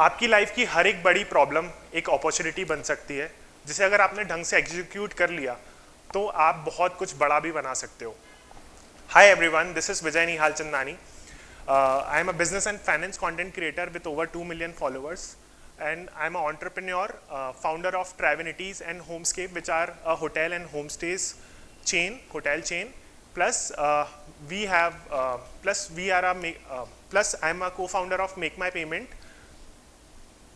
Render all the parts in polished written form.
आपकी लाइफ की हर एक बड़ी प्रॉब्लम एक अपॉर्चुनिटी बन सकती है, जिसे अगर आपने ढंग से एग्जीक्यूट कर लिया तो आप बहुत कुछ बड़ा भी बना सकते हो। Hi everyone, this is Vijay Nihal Chandani. I am a business and finance content creator with over 2 million followers, and I am an entrepreneur, founder of Travinities and Homescape, which are a hotel and homestays chain, hotel chain. Plus, plus I am a co-founder of Make My Payment,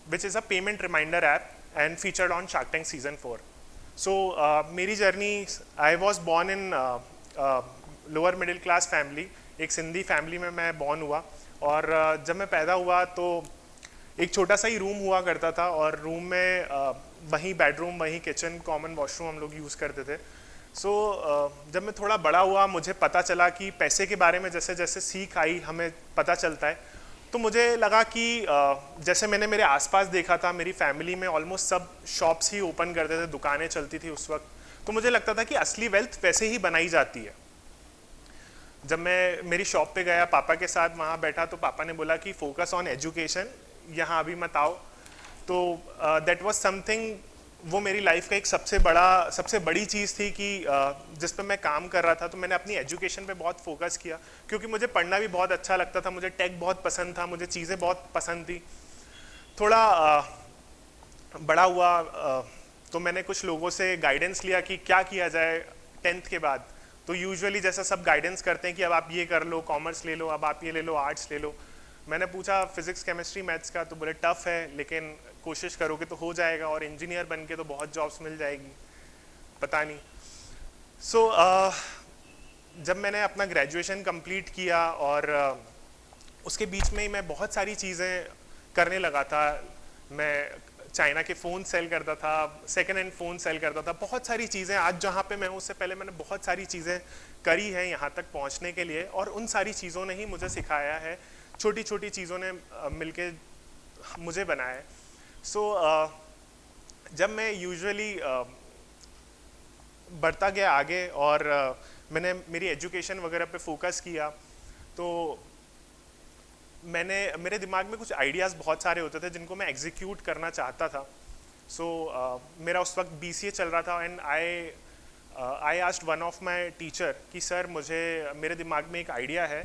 which is a payment reminder app and featured on Shark Tank season 4. So मेरी journey, I was born in lower middle class family, एक Sindhi family में मैं born हुआ। और जब मैं पैदा हुआ तो एक छोटा सा ही रूम हुआ करता था, और रूम में वहीं बेडरूम, वहीं किचन, कॉमन वॉशरूम हम लोग यूज़ करते थे। सो जब मैं थोड़ा बड़ा हुआ, मुझे पता चला कि पैसे के बारे में जैसे जैसे सीख आई, हमें पता चलता है, तो मुझे लगा कि जैसे मैंने मेरे आसपास देखा था, मेरी फैमिली में ऑलमोस्ट सब शॉप्स ही ओपन करते थे, दुकानें चलती थी उस वक्त, तो मुझे लगता था कि असली वेल्थ वैसे ही बनाई जाती है। जब मैं मेरी शॉप पे गया पापा के साथ, वहाँ बैठा, तो पापा ने बोला कि फोकस ऑन एजुकेशन, यहाँ अभी मत आओ। तो दैट वाज समथिंग, वो मेरी लाइफ का एक सबसे बड़ी चीज़ थी कि जिस पे मैं काम कर रहा था। तो मैंने अपनी एजुकेशन पे बहुत फोकस किया, क्योंकि मुझे पढ़ना भी बहुत अच्छा लगता था, मुझे टेक बहुत पसंद था, मुझे चीज़ें बहुत पसंद थी। थोड़ा बड़ा हुआ तो मैंने कुछ लोगों से गाइडेंस लिया कि क्या किया जाए 10th के बाद। तो यूजुअली जैसा सब गाइडेंस करते हैं कि अब आप ये कर लो, कॉमर्स ले लो, अब आप ये ले लो, आर्ट्स ले लो। मैंने पूछा फिजिक्स, केमिस्ट्री, मैथ्स का, तो बोले टफ है, लेकिन कोशिश करोगे तो हो जाएगा, और इंजीनियर बन के तो बहुत जॉब्स मिल जाएगी, पता नहीं। सो जब मैंने अपना ग्रेजुएशन कंप्लीट किया, और उसके बीच में ही मैं बहुत सारी चीज़ें करने लगा था। मैं चाइना के फ़ोन सेल करता था, सेकेंड हैंड फ़ोन सेल करता था, बहुत सारी चीज़ें। आज जहाँ पे मैं हूँ, उससे पहले मैंने बहुत सारी चीज़ें करी हैं यहाँ तक पहुँचने के लिए, और उन सारी चीज़ों ने ही मुझे सिखाया है, छोटी छोटी चीज़ों ने मिलके मुझे बनाया है। सो जब मैं यूजुअली बढ़ता गया आगे, और मैंने मेरी एजुकेशन वगैरह पे फोकस किया, तो मेरे दिमाग में कुछ आइडियाज़ बहुत सारे होते थे जिनको मैं एग्जीक्यूट करना चाहता था। सो मेरा उस वक्त BCA चल रहा था, and I asked one of my teacher कि सर, मेरे दिमाग में एक आइडिया है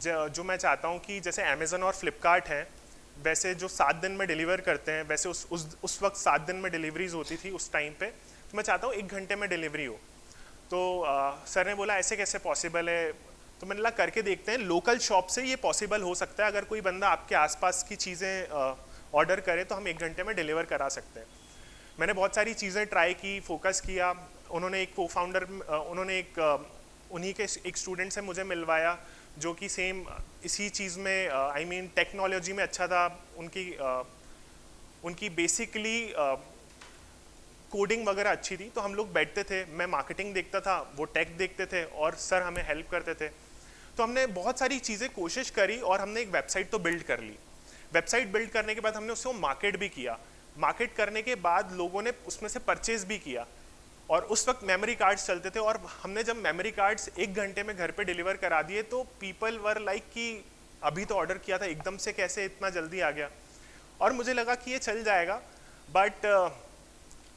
जो मैं चाहता हूँ कि जैसे अमेज़न और फ्लिपकार्ट हैं, वैसे जो 7 दिन में डिलीवर करते हैं, वैसे उस वक्त 7 दिन में डिलीवरीज होती थी उस टाइम पे, तो मैं चाहता हूँ 1 घंटे में डिलीवरी हो। तो सर ने बोला ऐसे कैसे पॉसिबल है? तो मैंने लगा करके देखते हैं, लोकल शॉप से ये पॉसिबल हो सकता है। अगर कोई बंदा आपके आसपास की चीज़ें ऑर्डर करे तो हम 1 घंटे में डिलीवर करा सकते हैं। मैंने बहुत सारी चीज़ें ट्राई की, फोकस किया। उन्होंने एक को-फाउंडर, उन्हीं के एक स्टूडेंट से मुझे मिलवाया, जो कि सेम इसी चीज़ में टेक्नोलॉजी में अच्छा था। उनकी बेसिकली कोडिंग वगैरह अच्छी थी। तो हम लोग बैठते थे, मैं मार्केटिंग देखता था, वो टेक देखते थे, और सर हमें हेल्प करते थे। तो हमने बहुत सारी चीज़ें कोशिश करी, और हमने एक वेबसाइट तो बिल्ड कर ली। वेबसाइट बिल्ड करने के बाद हमने उसको मार्केट भी किया। मार्केट करने के बाद लोगों ने उसमें से परचेज भी किया, और उस वक्त मेमोरी कार्ड्स चलते थे। और हमने जब मेमोरी कार्ड्स 1 घंटे में घर पे डिलीवर करा दिए, तो पीपल वर लाइक कि अभी तो ऑर्डर किया था, एकदम से कैसे इतना जल्दी आ गया। और मुझे लगा कि ये चल जाएगा, but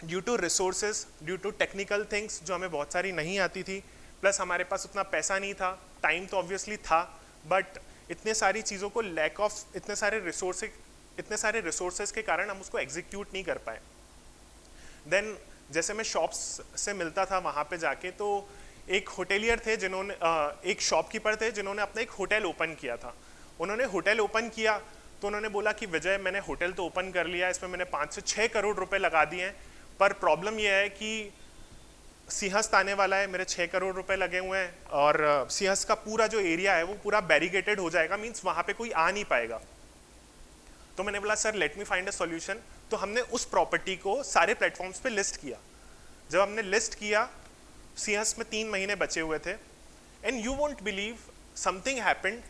due to resources, due to technical things जो हमें बहुत सारी नहीं आती थी, प्लस हमारे पास उतना पैसा नहीं था, टाइम तो ऑब्वियसली था, बट इतने सारी चीज़ों को लैक ऑफ इतने सारे रिसोर्सेज के कारण हम उसको एग्जीक्यूट नहीं कर पाए। देन जैसे मैं शॉप्स से मिलता था वहाँ पे जाके, तो एक होटेलियर थे जिन्होंने एक शॉपकीपर थे जिन्होंने अपना एक होटल ओपन किया था। उन्होंने होटल ओपन किया तो उन्होंने बोला कि विजय, मैंने होटल तो ओपन कर लिया, इसमें मैंने 5 से 6 करोड़ रुपए लगा दिए हैं, पर प्रॉब्लम यह है कि सिंहस्थ आने वाला है, मेरे 6 करोड़ रुपए लगे हुए हैं, और सिंहस्थ का पूरा जो एरिया है वो पूरा बैरिकेटेड हो जाएगा, मीन्स वहाँ पे कोई आ नहीं पाएगा। तो मैंने बोला sir, let me find a solution. तो हमने उस प्रॉपर्टी को सारे प्लेटफॉर्म्स पे लिस्ट किया। जब हमने लिस्ट किया, सिंहस्थ में 3 महीने बचे हुए थे, and you won't believe something happened.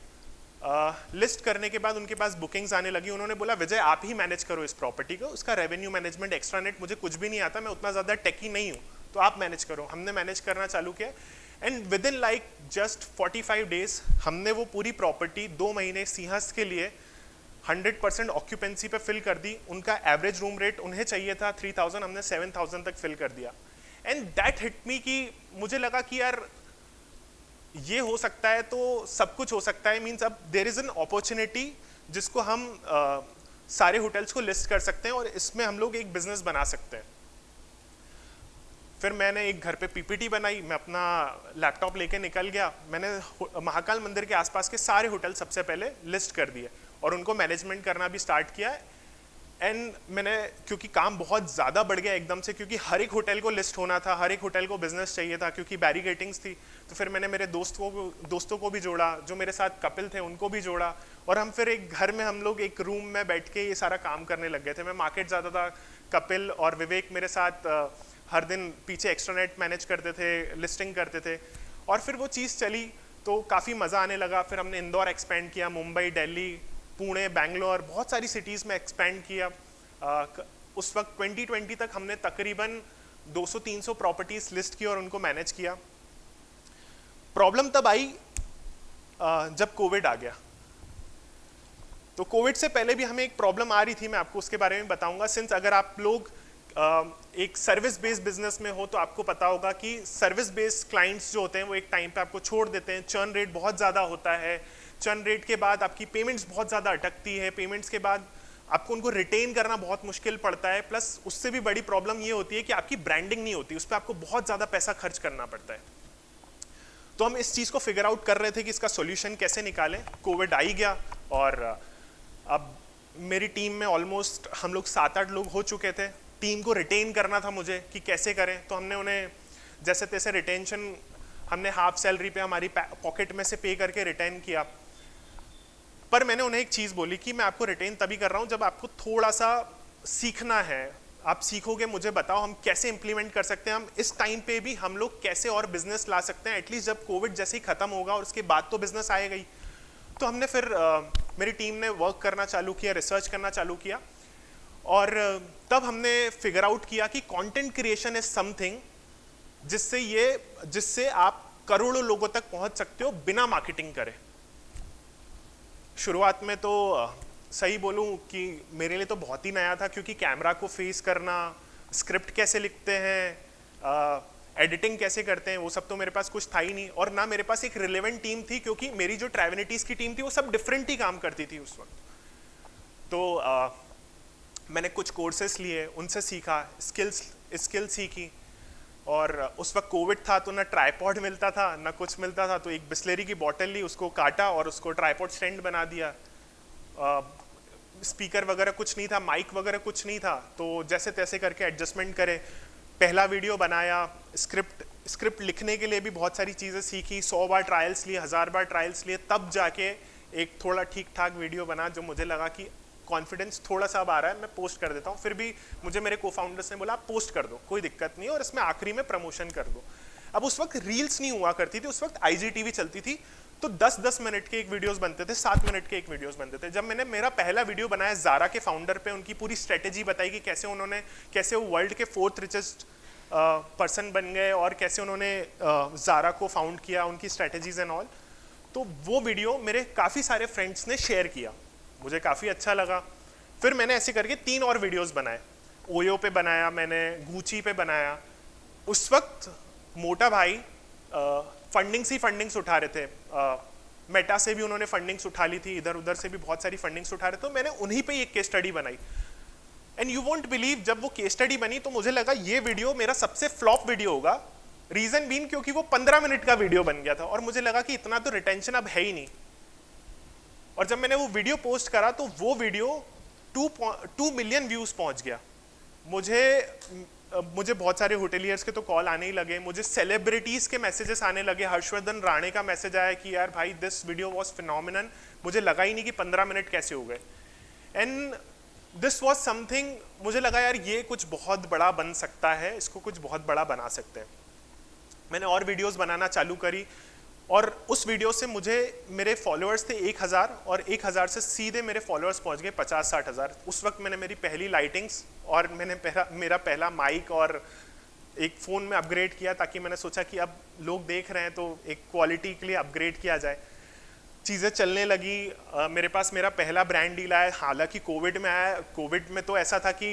List करने के बाद उनके पास बुकिंग्स आने लगी। उन्होंने बोला विजय, आप ही मैनेज करो इस प्रॉपर्टी को, उसका रेवेन्यू मैनेजमेंट, एक्स्ट्रानेट मुझे कुछ भी नहीं आता, मैं उतना ज़्यादा टेकी नहीं हूँ, तो आप मैनेज करो। हमने मैनेज करना चालू किया, and with in like just 45 days हमने वो पूरी प्रॉपर्टी 2 महीने सिंहस्थ के लिए 100% ऑक्यूपेंसी पे फिल कर दी। उनका एवरेज रूम रेट उन्हें चाहिए था 3000, हमने 7000 तक फिल कर दिया। एंड दैट हिट मी कि मुझे लगा कि यार ये हो सकता है तो सब कुछ हो सकता है। मीन्स अब देर इज एन अपॉर्चुनिटी जिसको हम सारे होटल्स को लिस्ट कर सकते हैं और इसमें हम लोग एक बिजनेस बना सकते हैं। फिर मैंने एक घर पे पीपीटी बनाई, मैं अपना लैपटॉप लेके निकल गया। मैंने महाकाल मंदिर के आसपास के सारे होटल सबसे पहले लिस्ट कर दिए और उनको मैनेजमेंट करना भी स्टार्ट किया। एंड मैंने, क्योंकि काम बहुत ज़्यादा बढ़ गया एकदम से, क्योंकि हर एक होटल को लिस्ट होना था, हर एक होटल को बिजनेस चाहिए था, क्योंकि बैरिकेटिंग्स थी। तो फिर मैंने मेरे दोस्तों को भी जोड़ा, जो मेरे साथ कपिल थे उनको भी जोड़ा, और हम फिर एक घर में हम लोग एक रूम में बैठ के ये सारा काम करने लग गए थे। मैं मार्केट जाता था, कपिल और विवेक मेरे साथ हर दिन पीछे एक्स्ट्रानेट मैनेज करते थे, लिस्टिंग करते थे, और फिर वो चीज़ चली तो काफ़ी मज़ा आने लगा। फिर हमने इंदौर एक्सपेंड किया, मुंबई, दिल्ली, पुणे, बैंगलोर, बहुत सारी सिटीज़ में एक्सपेंड किया। उस वक्त 2020 तक हमने तकरीबन 200-300 प्रॉपर्टीज़ लिस्ट की और उनको मैनेज किया। प्रॉब्लम तब आई जब कोविड आ गया। तो कोविड से पहले भी हमें एक प्रॉब्लम आ रही थी, मैं आपको उसके बारे में बताऊंगा। सिंस अगर आप लोग एक सर्विस बेस्ड बिजनेस में हो तो आपको पता होगा कि सर्विस बेस्ड क्लाइंट्स जो होते हैं वो एक टाइम पे आपको छोड़ देते हैं। चर्न रेट बहुत ज़्यादा होता है। चर्न रेट के बाद आपकी पेमेंट्स बहुत ज़्यादा अटकती है। पेमेंट्स के बाद आपको उनको रिटेन करना बहुत मुश्किल पड़ता है। प्लस उससे भी बड़ी प्रॉब्लम ये होती है कि आपकी ब्रांडिंग नहीं होती, उस पर आपको बहुत ज़्यादा पैसा खर्च करना पड़ता है। तो हम इस चीज़ को फिगर आउट कर रहे थे कि इसका सोल्यूशन कैसे निकालें। कोविड आ ही गया और अब मेरी टीम में ऑलमोस्ट हम लोग 7-8 लोग हो चुके थे। टीम को रिटेन करना था मुझे कि कैसे करें। तो हमने उन्हें जैसे तैसे रिटेंशन, हमने हाफ सैलरी पे हमारी पॉकेट में से पे करके रिटेन किया। पर मैंने उन्हें एक चीज़ बोली कि मैं आपको रिटेन तभी कर रहा हूँ जब आपको थोड़ा सा सीखना है। आप सीखोगे, मुझे बताओ हम कैसे इंप्लीमेंट कर सकते हैं, हम इस टाइम पे भी हम लोग कैसे और बिजनेस ला सकते हैं। एटलीस्ट जब कोविड जैसे ही ख़त्म होगा और उसके बाद तो बिजनेस आएगा ही। तो हमने फिर मेरी टीम ने वर्क करना चालू किया, रिसर्च करना चालू किया, और तब हमने फिगर आउट किया कि कंटेंट क्रिएशन इज समथिंग जिससे आप करोड़ों लोगों तक पहुंच सकते हो बिना मार्केटिंग करे। शुरुआत में तो सही बोलूं कि मेरे लिए तो बहुत ही नया था, क्योंकि कैमरा को फेस करना, स्क्रिप्ट कैसे लिखते हैं, एडिटिंग कैसे करते हैं, वो सब तो मेरे पास कुछ था ही नहीं। और ना मेरे पास एक रिलेवेंट टीम थी, क्योंकि मेरी जो ट्रैवनिटीज़ की टीम थी वो सब डिफरेंट ही काम करती थी उस वक्त। तो मैंने कुछ कोर्सेस लिए, उनसे सीखा, स्किल सीखी। और उस वक्त कोविड था तो ना ट्राइपॉड मिलता था ना कुछ मिलता था। तो एक बिस्लेरी की बोतल ली, उसको काटा और उसको ट्राइपॉड स्टैंड बना दिया। स्पीकर वगैरह कुछ नहीं था, माइक वगैरह कुछ नहीं था, तो जैसे तैसे करके एडजस्टमेंट करे। पहला वीडियो बनाया। स्क्रिप्ट लिखने के लिए भी बहुत सारी चीज़ें सीखी। 100 बार ट्रायल्स लिए, 1000 बार ट्रायल्स लिए, तब जाके एक थोड़ा ठीक ठाक वीडियो बना जो मुझे लगा कि कॉन्फिडेंस थोड़ा सा अब आ रहा है, मैं पोस्ट कर देता हूँ। फिर भी मुझे मेरे को फाउंडर्स ने बोला आप पोस्ट कर दो, कोई दिक्कत नहीं है, और इसमें आखिरी में प्रमोशन कर दो। अब उस वक्त रील्स नहीं हुआ करती थी, उस वक्त IGTV चलती थी। तो 10-10 मिनट के एक वीडियोस बनते थे, 7 मिनट के एक वीडियोस बनते थे। जब मैंने मेरा पहला वीडियो बनाया ज़ारा के फाउंडर पे, उनकी पूरी स्ट्रेटेजी बताई कि कैसे वो वर्ल्ड के 4th रिचेस्ट पर्सन बन गए और कैसे उन्होंने ज़ारा को फाउंड किया, उनकी स्ट्रेटेजीज एंड ऑल। तो वो वीडियो मेरे काफ़ी सारे फ्रेंड्स ने शेयर किया, मुझे काफ़ी अच्छा लगा। फिर मैंने ऐसे करके 3 और वीडियोस बनाए। ओयो पे बनाया मैंने, गुची पे बनाया। उस वक्त मोटा भाई फंडिंग्स उठा रहे थे। मेटा से भी उन्होंने फंडिंग्स उठा ली थी, इधर उधर से भी बहुत सारी फंडिंग्स उठा रहे थे। तो मैंने उन्हीं पे एक केस स्टडी बनाई। एंड यू वोंट बिलीव, जब वो केस स्टडी बनी तो मुझे लगा ये वीडियो मेरा सबसे फ्लॉप वीडियो होगा। रीजन बीन क्योंकि वो 15 मिनट का वीडियो बन गया था और मुझे लगा कि इतना तो रिटेंशन अब है ही नहीं। और जब मैंने वो वीडियो पोस्ट करा तो वो वीडियो 2 मिलियन व्यूज पहुंच गया। मुझे बहुत सारे होटेलियर्स के तो कॉल आने ही लगे, मुझे सेलिब्रिटीज के मैसेजेस आने लगे। हर्षवर्धन राणे का मैसेज आया कि यार भाई दिस वीडियो वाज फिनोमिनल। मुझे लगा ही नहीं कि 15 मिनट कैसे हो गए। एंड दिस वाज समथिंग, मुझे लगा यार ये कुछ बहुत बड़ा बन सकता है, इसको कुछ बहुत बड़ा बना सकते हैं। मैंने और वीडियोस बनाना चालू करी और उस वीडियो से मुझे, मेरे फॉलोअर्स थे 1000 और 1000 से सीधे मेरे फॉलोअर्स पहुंच गए 50-60 हज़ार। उस वक्त मैंने मेरी पहली लाइटिंग्स और मैंने मेरा पहला माइक और एक फ़ोन में अपग्रेड किया, ताकि मैंने सोचा कि अब लोग देख रहे हैं तो एक क्वालिटी के लिए अपग्रेड किया जाए। चीज़ें चलने लगी। मेरे पास मेरा पहला ब्रांड डील आया, हालांकि कोविड में आया। कोविड में तो ऐसा था कि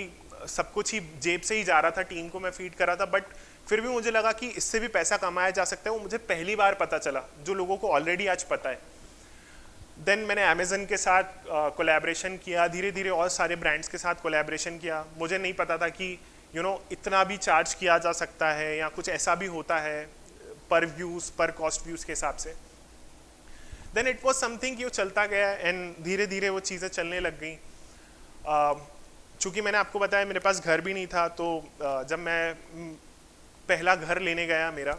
सब कुछ ही जेब से ही जा रहा था, टीम को मैं फीड कर रहा था, बट फिर भी मुझे लगा कि इससे भी पैसा कमाया जा सकता है। वो मुझे पहली बार पता चला, जो लोगों को ऑलरेडी आज पता है। देन मैंने अमेजन के साथ कोलैबोरेशन किया, धीरे धीरे और सारे ब्रांड्स के साथ कोलैबोरेशन किया। मुझे नहीं पता था कि इतना भी चार्ज किया जा सकता है या कुछ ऐसा भी होता है पर व्यूज़, पर कॉस्ट व्यूज़ के हिसाब से। देन इट वॉज समथिंग कि वो चलता गया एंड धीरे धीरे वो चीज़ें चलने लग गई। चूँकि मैंने आपको बताया मेरे पास घर भी नहीं था, तो जब मैं पहला घर लेने गया मेरा,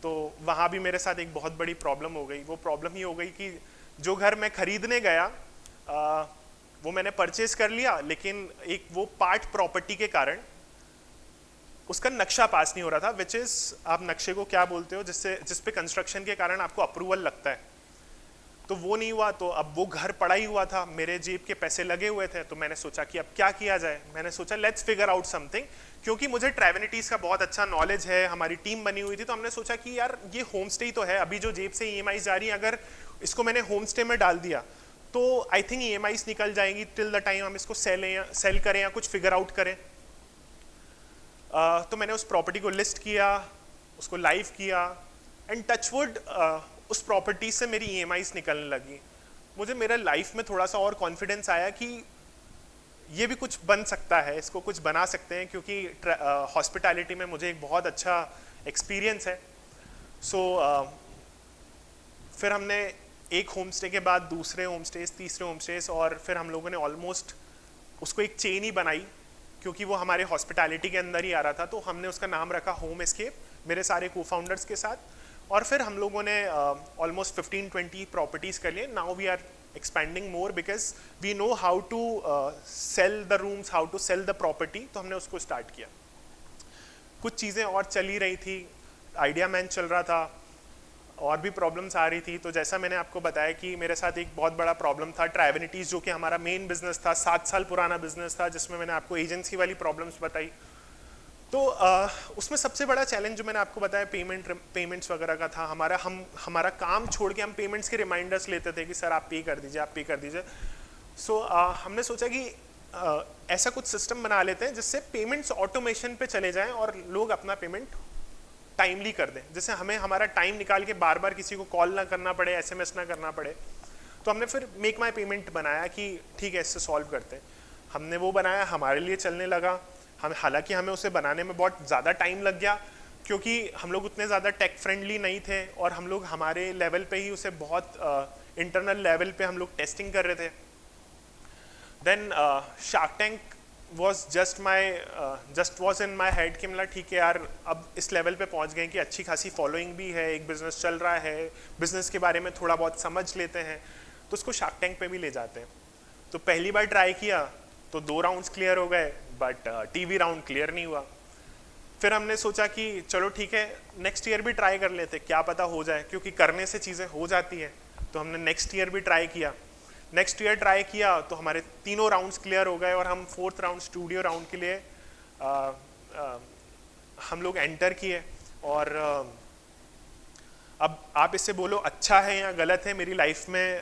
तो वहाँ भी मेरे साथ एक बहुत बड़ी प्रॉब्लम हो गई। वो प्रॉब्लम ही हो गई कि जो घर मैं खरीदने गया वो मैंने परचेज कर लिया, लेकिन एक वो पार्ट प्रॉपर्टी के कारण उसका नक्शा पास नहीं हो रहा था, विच इज़, आप नक्शे को क्या बोलते हो, जिस पे कंस्ट्रक्शन के कारण आपको अप्रूवल लगता है, तो वो नहीं हुआ। तो अब वो घर पड़ा ही हुआ था, मेरे जेब के पैसे लगे हुए थे। तो मैंने सोचा कि अब क्या किया जाए। मैंने सोचा लेट्स फिगर आउट समथिंग, क्योंकि मुझे ट्रैवनिटीज़ का बहुत अच्छा नॉलेज है, हमारी टीम बनी हुई थी। तो हमने सोचा कि यार ये होम स्टे तो है, अभी जो जेब से EMI जा रही है, अगर इसको मैंने होम स्टे में डाल दिया तो आई थिंक EMI निकल जाएंगी टिल द टाइम हम इसको सेल करें या कुछ फिगर आउट करें। तो मैंने उस प्रॉपर्टी को लिस्ट किया, उसको लाइव किया, एंड टचवुड उस प्रॉपर्टी से मेरी EMIs निकलने लगी। मुझे मेरे लाइफ में थोड़ा सा और कॉन्फिडेंस आया कि ये भी कुछ बन सकता है, इसको कुछ बना सकते हैं, क्योंकि हॉस्पिटैलिटी में मुझे एक बहुत अच्छा एक्सपीरियंस है। सो फिर हमने एक होम स्टे के बाद दूसरे होम स्टेज, तीसरे होम स्टेज, और फिर हम लोगों ने ऑलमोस्ट उसको एक चेन ही बनाई, क्योंकि वो हमारे हॉस्पिटैलिटी के अंदर ही आ रहा था। तो हमने उसका नाम रखा होम एस्केप, मेरे सारे को फाउंडर्स के साथ। और फिर हम लोगों ने ऑलमोस्ट 15-20 प्रॉपर्टीज़ कर लिए। Now we are expanding more because we know how to sell the rooms, how to sell the property. तो हमने उसको स्टार्ट किया। कुछ चीज़ें और चल ही रही थी, आइडिया मैन चल रहा था, और भी प्रॉब्लम्स आ रही थी। तो जैसा मैंने आपको बताया कि मेरे साथ एक बहुत बड़ा प्रॉब्लम था ट्रैवनिटीज़, जो कि हमारा मेन बिजनेस था, 7 साल पुराना बिजनेस था, जिसमें मैंने आपको एजेंसी वाली प्रॉब्लम्स बताई। तो उसमें सबसे बड़ा चैलेंज जो मैंने आपको बताया पेमेंट्स वगैरह का था। हमारा काम छोड़ के हम पेमेंट्स के रिमाइंडर्स लेते थे कि सर आप पे कर दीजिए, आप पे कर दीजिए। सो हमने सोचा कि ऐसा कुछ सिस्टम बना लेते हैं जिससे पेमेंट्स ऑटोमेशन पे चले जाएं और लोग अपना पेमेंट टाइमली कर दें, जिससे हमें हमारा टाइम निकाल के बार बार किसी को कॉल ना करना पड़े, SMS ना करना पड़े। तो हमने फिर मेक माई पेमेंट बनाया कि ठीक है, इससे सॉल्व करते हैं। हमने वो बनाया, हमारे लिए चलने लगा। हालांकि हमें उसे बनाने में बहुत ज़्यादा टाइम लग गया, क्योंकि हम लोग उतने ज़्यादा टेक फ्रेंडली नहीं थे, और हम लोग हमारे लेवल पे ही उसे बहुत इंटरनल लेवल पे हम लोग टेस्टिंग कर रहे थे। Then Shark Tank just was in my head कि मतलब ठीक है यार, अब इस लेवल पे पहुंच गए कि अच्छी खासी फॉलोइंग भी है, एक बिजनेस चल रहा है, बिजनेस के बारे में थोड़ा बहुत समझ लेते हैं, तो उसको शार्क टैंक पे भी ले जाते हैं। तो पहली बार ट्राई किया तो 2 राउंड्स क्लियर हो गए, बट TV राउंड क्लियर नहीं हुआ। फिर हमने सोचा कि चलो ठीक है, नेक्स्ट ईयर भी ट्राई कर लेते, क्या पता हो जाए, क्योंकि करने से चीज़ें हो जाती हैं। तो हमने नेक्स्ट ईयर भी ट्राई किया। नेक्स्ट ईयर ट्राई किया तो हमारे 3 राउंड्स क्लियर हो गए, और हम 4th राउंड स्टूडियो राउंड के लिए हम लोग एंटर किए। और अब आप इससे बोलो अच्छा है या गलत है, मेरी लाइफ में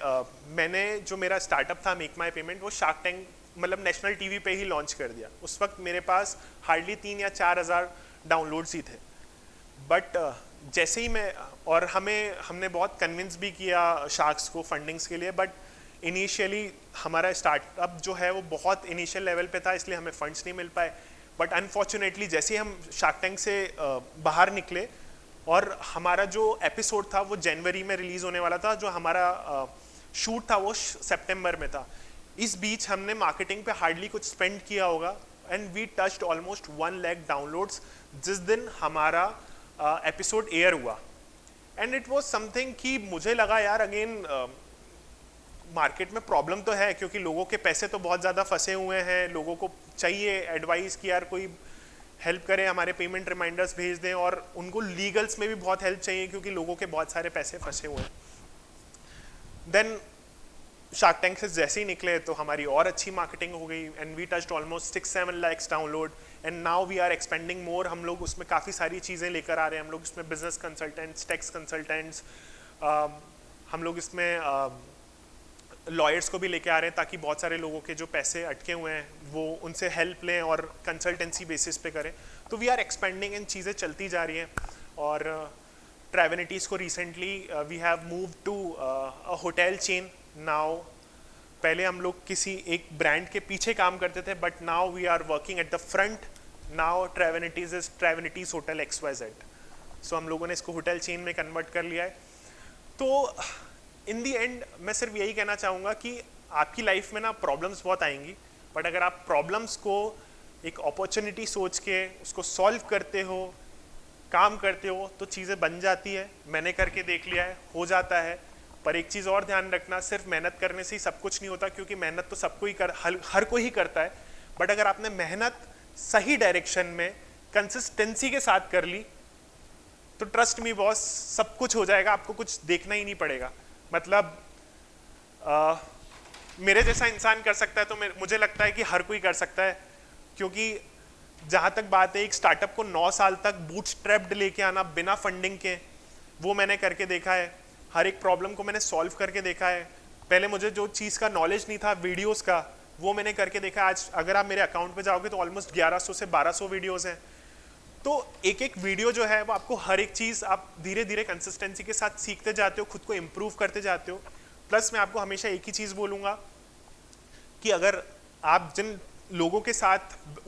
मैंने जो मेरा स्टार्टअप था मेक माई पेमेंट, वो शार्क टैंक मतलब नेशनल टीवी पे ही लॉन्च कर दिया। उस वक्त मेरे पास हार्डली 3 या 4 हज़ार डाउनलोड्स ही थे। बट जैसे ही हमने बहुत कन्विंस भी किया शार्क्स को फंडिंग्स के लिए, बट इनिशियली हमारा स्टार्टअप जो है वो बहुत इनिशियल लेवल पे था, इसलिए हमें फंड्स नहीं मिल पाए। बट अनफॉर्चुनेटली जैसे ही हम शार्क टैंक से बाहर निकले, और हमारा जो एपिसोड था वो जनवरी में रिलीज होने वाला था, जो हमारा शूट था वो सितंबर में था। इस बीच हमने मार्केटिंग पे हार्डली कुछ स्पेंड किया होगा, and we touched almost 1 lakh downloads जिस दिन हमारा एपिसोड एयर हुआ। एंड इट वाज समथिंग कि मुझे लगा यार अगेन मार्केट में प्रॉब्लम तो है, क्योंकि लोगों के पैसे तो बहुत ज़्यादा फंसे हुए हैं, लोगों को चाहिए एडवाइस कि यार कोई हेल्प करे, हमारे पेमेंट रिमाइंडर्स भेज दें, और उनको लीगल्स में भी बहुत हेल्प चाहिए क्योंकि लोगों के बहुत सारे पैसे फंसे हुए हैं। देन शार्क टैंक से जैसे ही निकले तो हमारी और अच्छी मार्केटिंग हो गई, and we touched almost 6-7 lakhs download, and now we are expanding more. हम लोग उसमें काफ़ी सारी चीज़ें लेकर आ रहे हैं। हम लोग उसमें बिजनेस कंसल्टेंट्स, टैक्स कंसल्टेंट्स, हम लोग इसमें लॉयर्स को भी लेके आ रहे हैं ताकि बहुत सारे लोगों के जो पैसे अटके हुए हैं वो उनसे हेल्प लें और कंसल्टेंसी बेसिस पे करें। तो वी आर एक्सपेंडिंग, इन चीज़ें चलती जा रही हैं। और ट्रैवनिटीज़ को recently we have move to a hotel chain now. पहले हम लोग किसी एक ब्रांड के पीछे काम करते थे, but now we are working at the front. Now Travnities is Travnities hotel XYZ। So हम लोगों ने इसको होटल चेन में कन्वर्ट कर लिया है। तो इन दी एंड मैं सिर्फ यही कहना चाहूँगा कि आपकी लाइफ में ना प्रॉब्लम्स बहुत आएंगी, बट अगर आप प्रॉब्लम्स को एक अपॉर्चुनिटी सोच के उसको सॉल्व करते हो, काम करते हो, तो चीज़ें बन जाती है। मैंने करके देख लिया है, हो जाता है। पर एक चीज़ और ध्यान रखना, सिर्फ मेहनत करने से ही सब कुछ नहीं होता, क्योंकि मेहनत तो सबको ही हर कोई ही करता है। बट अगर आपने मेहनत सही डायरेक्शन में कंसिस्टेंसी के साथ कर ली तो ट्रस्ट मी बॉस, सब कुछ हो जाएगा, आपको कुछ देखना ही नहीं पड़ेगा। मतलब मेरे जैसा इंसान कर सकता है तो मुझे लगता है कि हर कोई कर सकता है, क्योंकि जहाँ तक बात है एक स्टार्टअप को 9 साल तक बूटस्ट्रैप्ड लेके आना बिना फंडिंग के, वो मैंने करके देखा है। हर एक प्रॉब्लम को मैंने सॉल्व करके देखा है। पहले मुझे जो चीज़ का नॉलेज नहीं था वीडियोस का, वो मैंने करके देखा है। आज अगर आप मेरे अकाउंट पे जाओगे तो ऑलमोस्ट 1100 से 1200 वीडियोस हैं। तो एक एक वीडियो जो है वो आपको हर एक चीज़ आप धीरे धीरे कंसिस्टेंसी के साथ सीखते जाते हो, खुद को इम्प्रूव करते जाते हो। प्लस मैं आपको हमेशा एक ही चीज़ बोलूँगा कि अगर आप जिन लोगों के साथ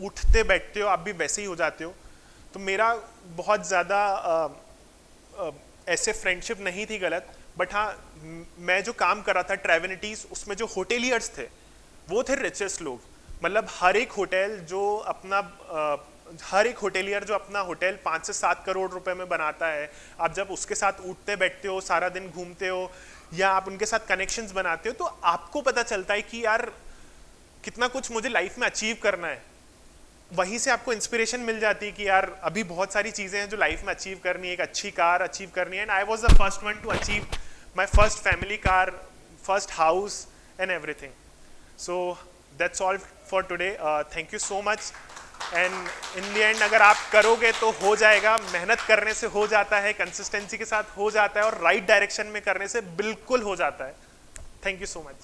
उठते बैठते हो आप भी वैसे ही हो जाते हो। तो मेरा बहुत ज़्यादा ऐसे फ्रेंडशिप नहीं थी गलत, बट हाँ मैं जो काम कर रहा था ट्रैवनिटीज़, उसमें जो होटेलियर्स थे वो थे रिचेस्ट लोग। मतलब हर एक होटेलियर जो अपना होटल 5 से 7 करोड़ रुपए में बनाता है, आप जब उसके साथ उठते बैठते हो, सारा दिन घूमते हो, या आप उनके साथ कनेक्शंस बनाते हो, तो आपको पता चलता है कि यार कितना कुछ मुझे लाइफ में अचीव करना है। वहीं से आपको इंस्पिरेशन मिल जाती है कि यार अभी बहुत सारी चीज़ें हैं जो लाइफ में अचीव करनी है। एक अच्छी कार अचीव करनी है, and I was the first one two achieve my first family car, first house and everything. So that's all for today. Thank you so much. And in the end अगर आप करोगे तो हो जाएगा। मेहनत करने से हो जाता है, कंसिस्टेंसी के साथ हो जाता है, और राइट डायरेक्शन में करने से बिल्कुल हो जाता है। Thank you so much.